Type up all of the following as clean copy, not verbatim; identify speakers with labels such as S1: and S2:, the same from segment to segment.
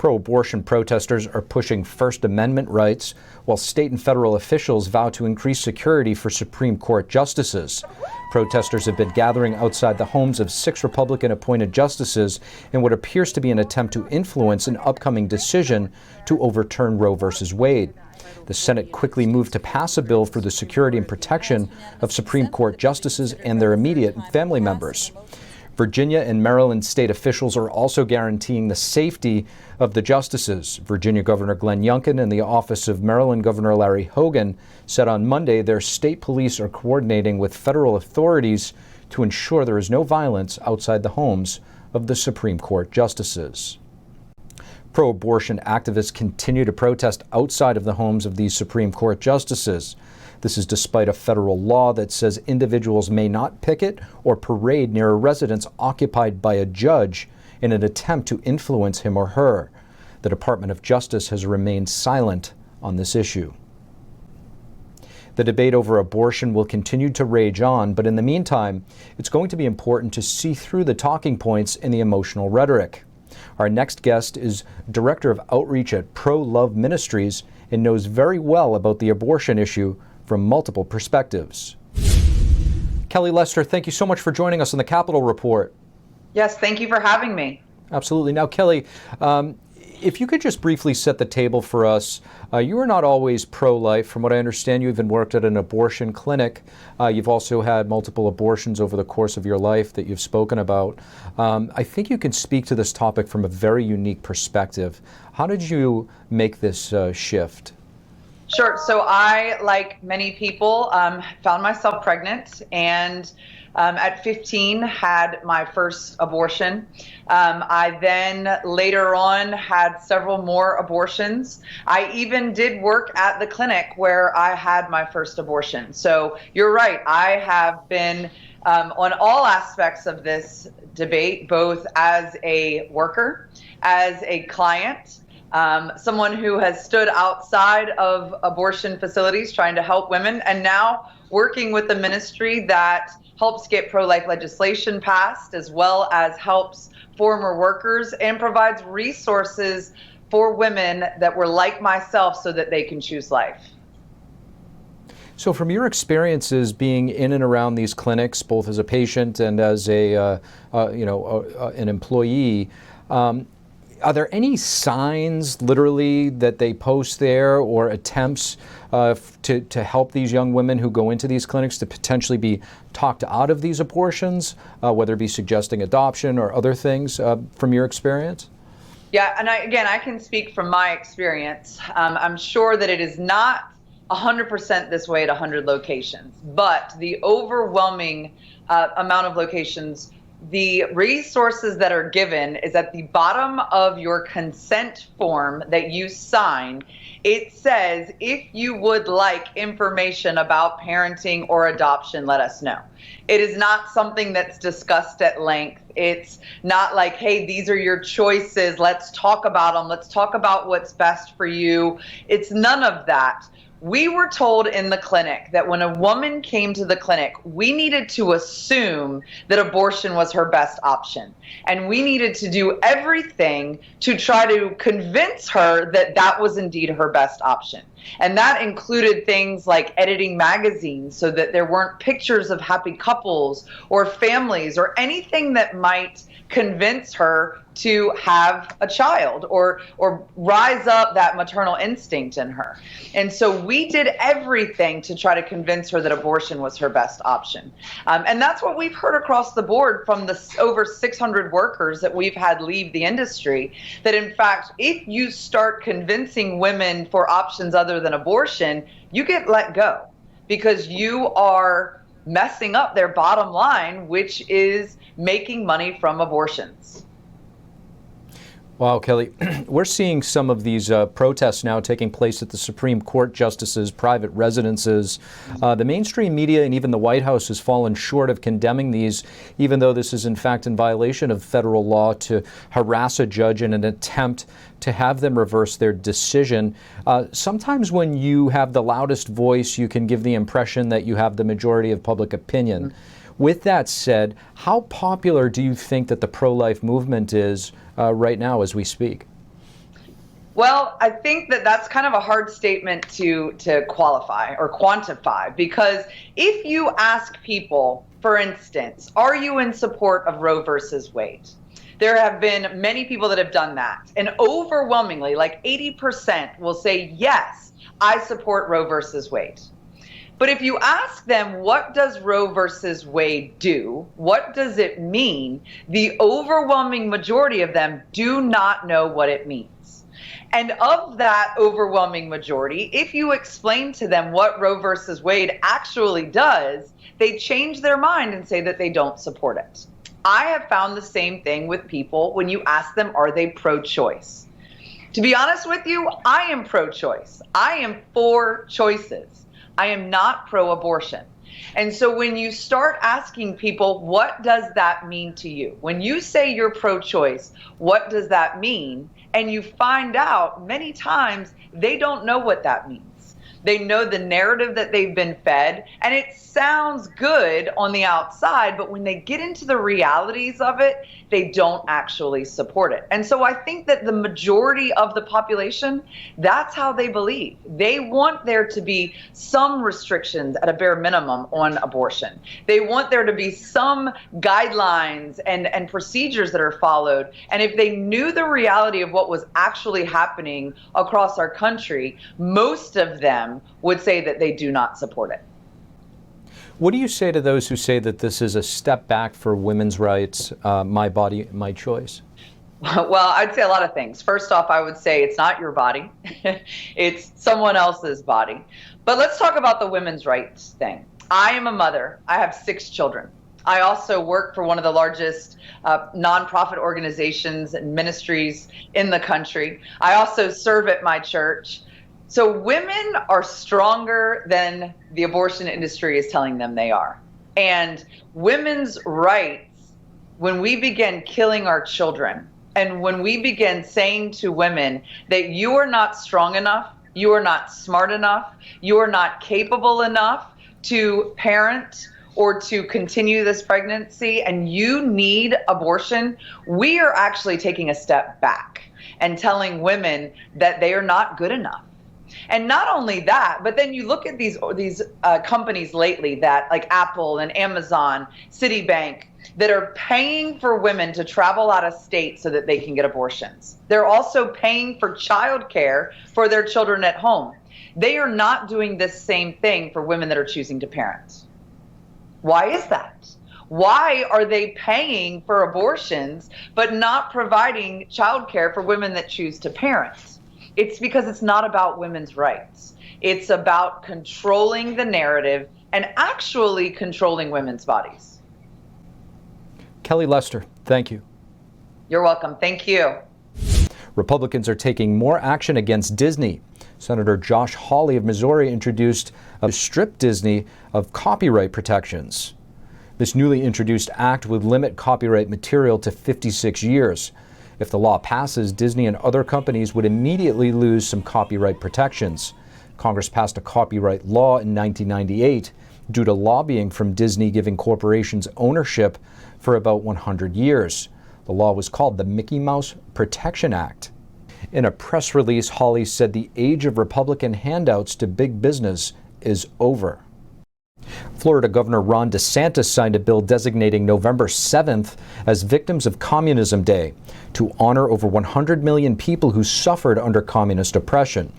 S1: Pro-abortion protesters are pushing First Amendment rights, while state and federal officials vow to increase security for Supreme Court justices. Protesters have been gathering outside the homes of 6 Republican-appointed justices in what appears to be an attempt to influence an upcoming decision to overturn Roe v. Wade. The Senate quickly moved to pass a bill for the security and protection of Supreme Court justices and their immediate family members. Virginia and Maryland state officials are also guaranteeing the safety of the justices. Virginia Governor Glenn Youngkin and the office of Maryland Governor Larry Hogan said on Monday their state police are coordinating with federal authorities to ensure there is no violence outside the homes of the Supreme Court justices. Pro-abortion activists continue to protest outside of the homes of these Supreme Court justices. This is despite a federal law that says individuals may not picket or parade near a residence occupied by a judge in an attempt to influence him or her. The Department of Justice has remained silent on this issue. The debate over abortion will continue to rage on, but in the meantime, it's going to be important to see through the talking points and the emotional rhetoric. Our next guest is Director of Outreach at Pro-Love Ministries and knows very well about the abortion issue from multiple perspectives. Kelly Lester, thank you so much for joining us on the Capitol Report.
S2: Yes, thank you for having me.
S1: Absolutely. Now, Kelly, if you could just briefly set the table for us. You are not always pro-life. From what I understand, you even worked at an abortion clinic. You've also had multiple abortions over the course of your life that you've spoken about. I think you can speak to this topic from a very unique perspective. How did you make this shift?
S2: Sure. So I, like many people, found myself pregnant and at 15 had my first abortion. I then later on had several more abortions. I even did work at the clinic where I had my first abortion. So you're right. I have been on all aspects of this debate, both as a worker, as a client, someone who has stood outside of abortion facilities trying to help women, and now working with the ministry that helps get pro-life legislation passed, as well as helps former workers and provides resources for women that were like myself so that they can choose life.
S1: So from your experiences being in and around these clinics, both as a patient and as an employee, are there any signs, literally, that they post there or attempts to help these young women who go into these clinics to potentially be talked out of these abortions, whether it be suggesting adoption or other things, from your experience?
S2: Yeah, and I can speak from my experience. I'm sure that it is not 100% this way at 100 locations, but the overwhelming amount of locations, the resources that are given is at the bottom of your consent form that you sign. It says, if you would like information about parenting or adoption, let us know. It is not something that's discussed at length. It's not like, hey, these are your choices. Let's talk about them. Let's talk about what's best for you. It's none of that. We were told in the clinic that when a woman came to the clinic, we needed to assume that abortion was her best option. And we needed to do everything to try to convince her that that was indeed her best option. And that included things like editing magazines so that there weren't pictures of happy couples or families or anything that might convince her to have a child or rise up that maternal instinct in her. And so we did everything to try to convince her that abortion was her best option. And that's what we've heard across the board from the over 600 workers that we've had leave the industry, that in fact, if you start convincing women for options other than abortion, you get let go because you are messing up their bottom line, which is making money from abortions.
S1: Wow, Kelly, we're seeing some of these protests now taking place at the Supreme Court justices' private residences. The mainstream media and even the White House has fallen short of condemning these, even though this is in fact in violation of federal law to harass a judge in an attempt to have them reverse their decision. Sometimes when you have the loudest voice, you can give the impression that you have the majority of public opinion. Mm-hmm. With that said, how popular do you think that the pro-life movement is right now as we speak?
S2: Well, I think that that's kind of a hard statement to qualify or quantify, because if you ask people, for instance, are you in support of Roe versus Wade? There have been many people that have done that, and overwhelmingly, like 80% will say, yes, I support Roe versus Wade. But if you ask them, what does Roe versus Wade do? What does it mean? The overwhelming majority of them do not know what it means. And of that overwhelming majority, if you explain to them what Roe versus Wade actually does, they change their mind and say that they don't support it. I have found the same thing with people when you ask them, are they pro-choice? To be honest with you, I am pro-choice. I am for choices. I am not pro-abortion. And so when you start asking people, what does that mean to you? When you say you're pro-choice, what does that mean? And you find out many times they don't know what that means. They know the narrative that they've been fed, and it sounds good on the outside, but when they get into the realities of it, they don't actually support it. And so I think that the majority of the population, that's how they believe. They want there to be some restrictions at a bare minimum on abortion. They want there to be some guidelines and procedures that are followed. And if they knew the reality of what was actually happening across our country, most of them would say that they do not support it.
S1: What do you say to those who say that this is a step back for women's rights, my body, my choice?
S2: Well, I'd say a lot of things. First off, I would say it's not your body. It's someone else's body. But let's talk about the women's rights thing. I am a mother. I have 6 children. I also work for one of the largest nonprofit organizations and ministries in the country. I also serve at my church. So women are stronger than the abortion industry is telling them they are. And women's rights, when we begin killing our children, and when we begin saying to women that you are not strong enough, you are not smart enough, you are not capable enough to parent or to continue this pregnancy, and you need abortion, we are actually taking a step back and telling women that they are not good enough. And not only that, but then you look at these companies lately that, like Apple and Amazon, Citibank, that are paying for women to travel out of state so that they can get abortions. They're also paying for childcare for their children at home. They are not doing this same thing for women that are choosing to parent. Why is that? Why are they paying for abortions but not providing childcare for women that choose to parent? It's because it's not about women's rights. It's about controlling the narrative and actually controlling women's bodies.
S1: Kelly Lester, thank you.
S2: You're welcome. Thank you.
S1: Republicans are taking more action against Disney. Senator Josh Hawley of Missouri introduced a strip Disney of copyright protections. This newly introduced act would limit copyright material to 56 years. If the law passes, Disney and other companies would immediately lose some copyright protections. Congress passed a copyright law in 1998 due to lobbying from Disney giving corporations ownership for about 100 years. The law was called the Mickey Mouse Protection Act. In a press release, Hawley said the age of Republican handouts to big business is over. Florida Governor Ron DeSantis signed a bill designating November 7th as Victims of Communism Day to honor over 100 million people who suffered under communist oppression.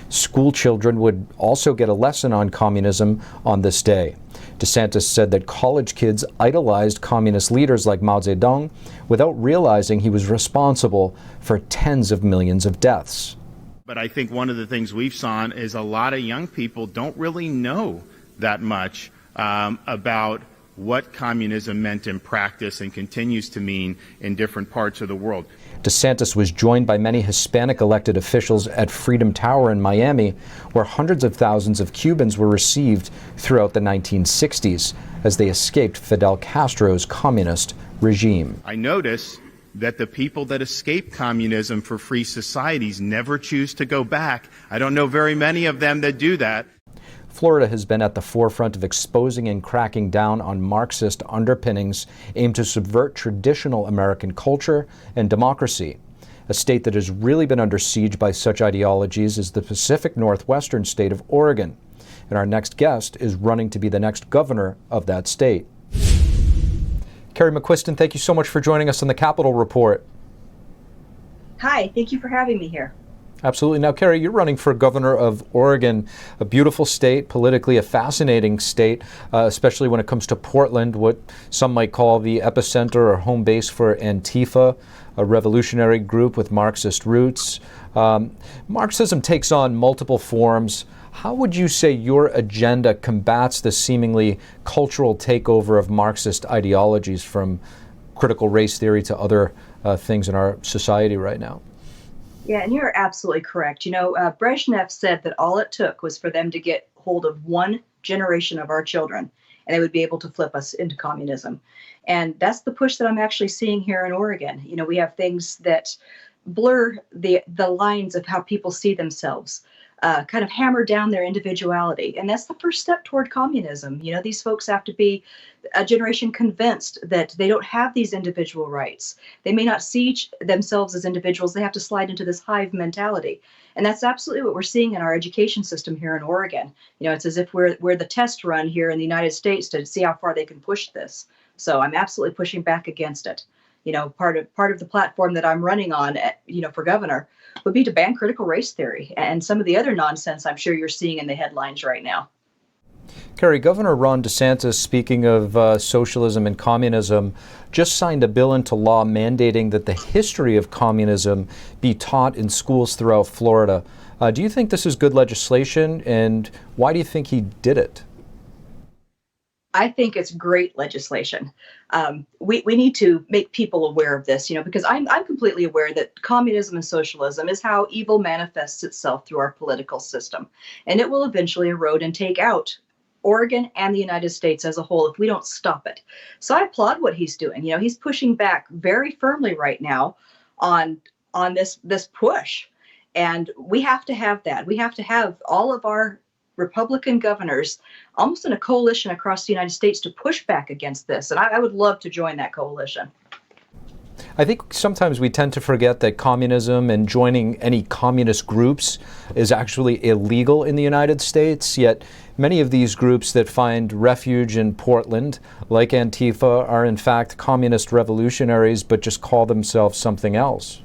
S1: School children would also get a lesson on communism on this day. DeSantis said that college kids idolized communist leaders like Mao Zedong without realizing he was responsible for tens of millions of deaths.
S3: But I think one of the things we've seen is a lot of young people don't really know that much about what communism meant in practice and continues to mean in different parts of the world.
S1: DeSantis was joined by many Hispanic elected officials at Freedom Tower in Miami, where hundreds of thousands of Cubans were received throughout the 1960s as they escaped Fidel Castro's communist regime.
S3: I notice that the people that escape communism for free societies never choose to go back. I don't know very many of them that do that.
S1: Florida has been at the forefront of exposing and cracking down on Marxist underpinnings aimed to subvert traditional American culture and democracy. A state that has really been under siege by such ideologies is the Pacific Northwestern state of Oregon. And our next guest is running to be the next governor of that state. Carrie McQuiston, thank you so much for joining us on the Capitol Report.
S4: Hi, thank you for having me here.
S1: Absolutely. Now, Carrie, you're running for governor of Oregon, a beautiful state, politically a fascinating state, especially when it comes to Portland, what some might call the epicenter or home base for Antifa, a revolutionary group with Marxist roots. Marxism takes on multiple forms. How would you say your agenda combats the seemingly cultural takeover of Marxist ideologies, from critical race theory to other things in our society right now?
S4: Yeah, and you're absolutely correct. Brezhnev said that all it took was for them to get hold of one generation of our children, and they would be able to flip us into communism. And that's the push that I'm actually seeing here in Oregon. We have things that blur the lines of how people see themselves, kind of hammer down their individuality. And that's the first step toward communism. These folks have to be a generation convinced that they don't have these individual rights. They may not see themselves as individuals. They have to slide into this hive mentality. And that's absolutely what we're seeing in our education system here in Oregon. It's as if we're the test run here in the United States to see how far they can push this. So I'm absolutely pushing back against it. Part of the platform that I'm running on, for governor, would be to ban critical race theory and some of the other nonsense I'm sure you're seeing in the headlines right now.
S1: Carrie, Governor Ron DeSantis, speaking of socialism and communism, just signed a bill into law mandating that the history of communism be taught in schools throughout Florida. Do you think this is good legislation, and why do you think he did it?
S4: I think it's great legislation. We need to make people aware of this, because I'm completely aware that communism and socialism is how evil manifests itself through our political system. And it will eventually erode and take out Oregon and the United States as a whole if we don't stop it. So I applaud what he's doing. He's pushing back very firmly right now on this push. And we have to have that. We have to have all of our Republican governors almost in a coalition across the United States to push back against this. And I would love to join that coalition.
S1: I think sometimes we tend to forget that communism and joining any communist groups is actually illegal in the United States, yet many of these groups that find refuge in Portland, like Antifa, are in fact communist revolutionaries, but just call themselves something else.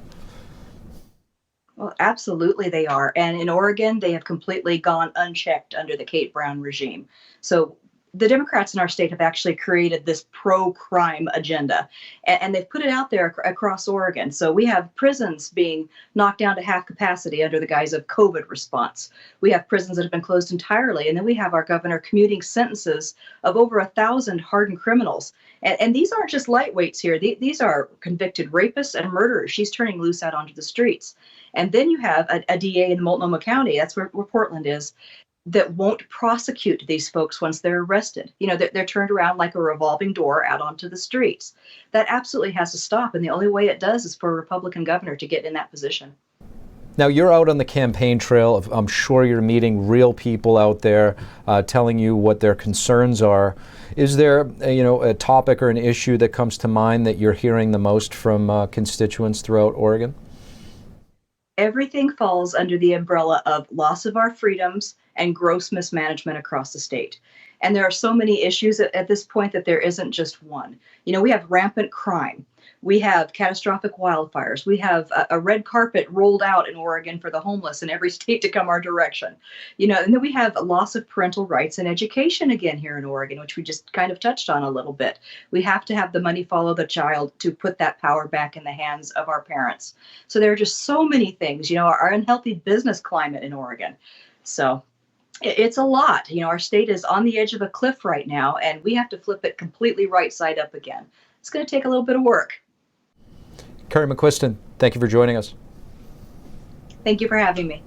S4: Well, absolutely they are. And in Oregon, they have completely gone unchecked under the Kate Brown regime. So the Democrats in our state have actually created this pro-crime agenda, and they've put it out there across Oregon. So we have prisons being knocked down to half capacity under the guise of COVID response. We have prisons that have been closed entirely. And then we have our governor commuting sentences of over 1,000 hardened criminals. And these aren't just lightweights here. These are convicted rapists and murderers she's turning loose out onto the streets. And then you have a DA in Multnomah County, that's where Portland is, that won't prosecute these folks once they're arrested. They're turned around like a revolving door out onto the streets. That absolutely has to stop. And the only way it does is for a Republican governor to get in that position.
S1: Now, you're out on the campaign trail. I'm sure you're meeting real people out there telling you what their concerns are. Is there, a topic or an issue that comes to mind that you're hearing the most from constituents throughout Oregon?
S4: Everything falls under the umbrella of loss of our freedoms and gross mismanagement across the state. And there are so many issues at this point that there isn't just one. We have rampant crime. We have catastrophic wildfires. We have a red carpet rolled out in Oregon for the homeless in every state to come our direction. And then we have a loss of parental rights and education again here in Oregon, which we just kind of touched on a little bit. We have to have the money follow the child to put that power back in the hands of our parents. So there are just so many things, our unhealthy business climate in Oregon. So it's a lot. Our state is on the edge of a cliff right now, and we have to flip it completely right side up again. It's going to take a little bit of work.
S1: Carrie McQuiston, thank you for joining us.
S4: Thank you for having me.